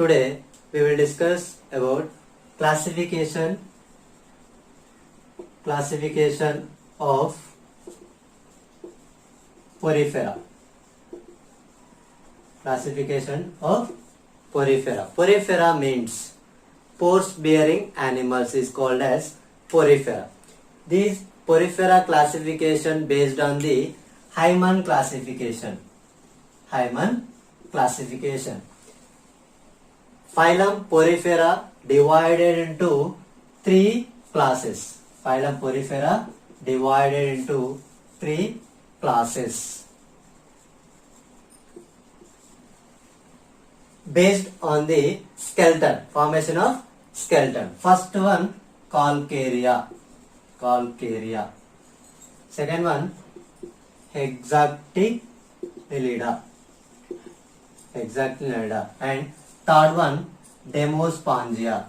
Today we will discuss about classification of porifera. Classification of porifera. Porifera means pores bearing animals is called as porifera. These porifera classification based on the Hyman classification. Hyman classification. Phylum Porifera divided into three classes. Phylum Porifera divided into three classes based on the skeleton, formation of skeleton. First one, Calcarea. Second one, Hexactylida. And third one, Demospongia.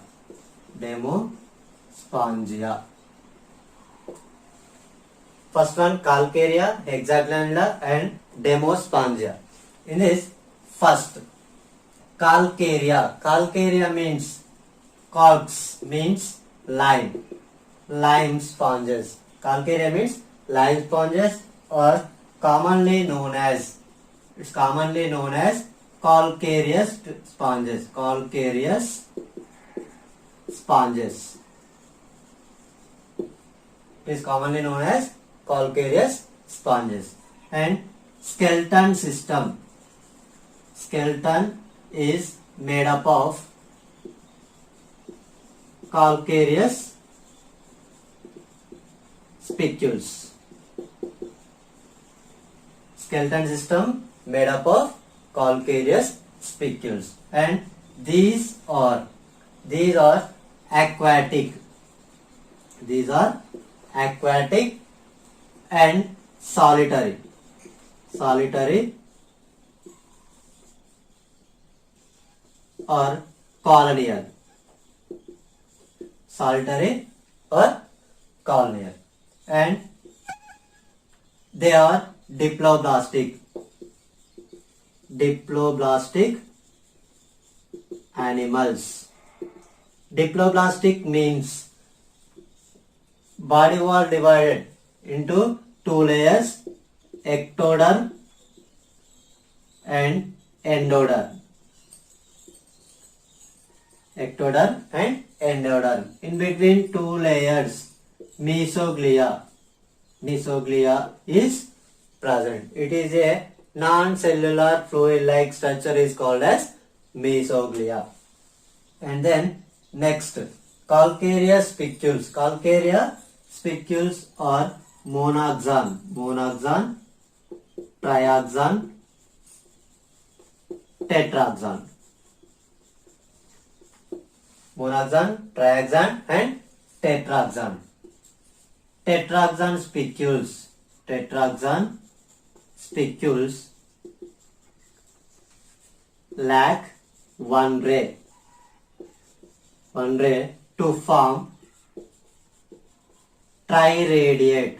First one, Calcarea, Hexactylida and Demospongia. In this, first, Calcarea means calx, means lime sponges. Calcarea means lime sponges, or commonly known as calcareous sponges. It is commonly known as calcareous sponges. And skeleton system. Skeleton is made up of calcareous spicules. Skeleton system made up of calcareous spicules, and these are aquatic. These are aquatic and solitary or colonial. And they are diploblastic animals. Diploblastic means body wall divided into two layers, ectoderm and endoderm. In between two layers, mesoglea is present. It is a non-cellular fluid-like structure is called as mesoglea. And then next, calcareous spicules. Calcareous spicules are monoxan, trioxan, tetraxan. Monoxan, trioxan and tetraxan. Tetraxan spicules lack one ray to form triradiate.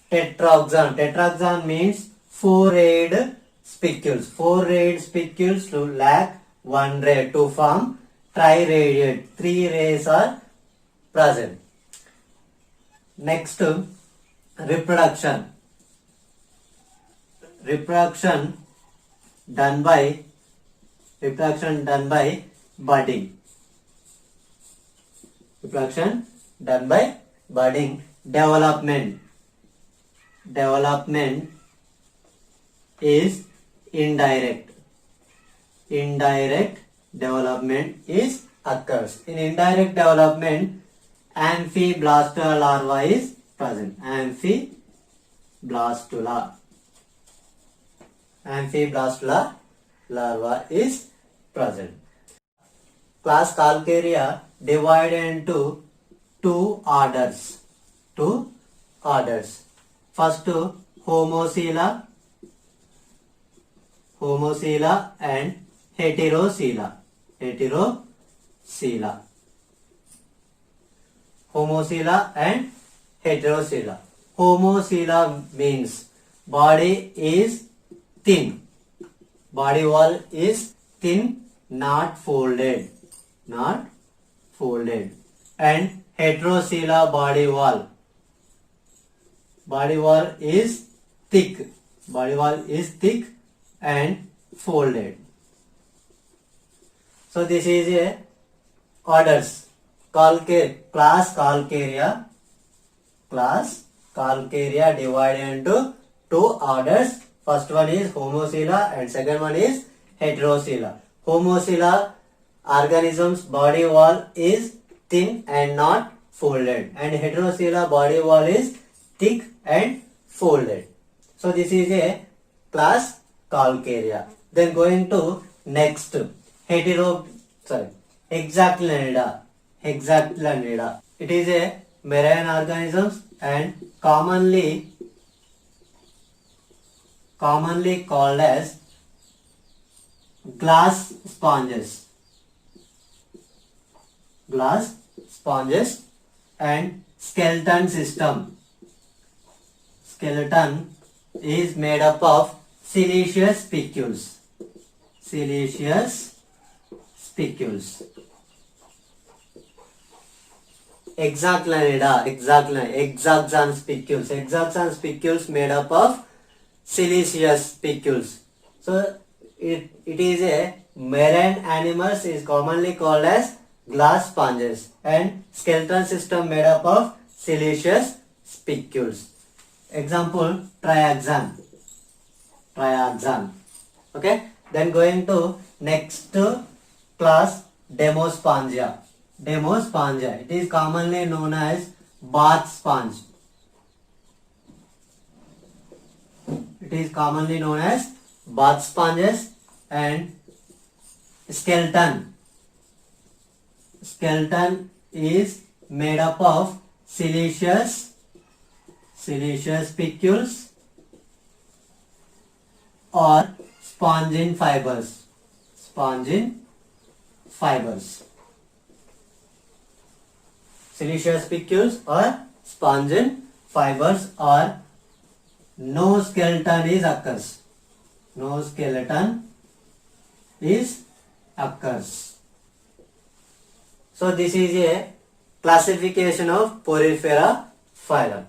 Tetraxan means four-rayed spicules to lack one ray to form triradiate. Three rays are present. Next, reproduction done by budding. Development is indirect development is occurs. In indirect development, Amphiblastula larva is present. Amphiblastula larva is present. Class Calcarea divided into two orders. First, Homocela and Heterocela. Homocela and Heterocela. Homocela means body is thin. body wall is thin, not folded, and heterocoeler body wall is thick, and folded. So this is a orders. Class Calcarea divided into two orders. First one is Homocoela and second one is Heterocoela. Homocoela organisms body wall is thin and not folded, and Heterocoela body wall is thick and folded. So this is a class Calcarea. Then going to next Hexactylanidae. It is a marine organisms and commonly called as glass sponges and skeleton system. Skeleton is made up of siliceous spicules. Exoxon spicules made up of siliceous spicules. So it is a marine animals is commonly called as glass sponges, and skeleton system made up of siliceous spicules. Example, trioxan. Okay. Then going to next class, Demospongia. It is commonly known as bath sponge. And skeleton is made up of siliceous spicules or spongin fibers. Siliceous spicules or spongin fibers, or no skeleton occurs. So this is a classification of Porifera phylum.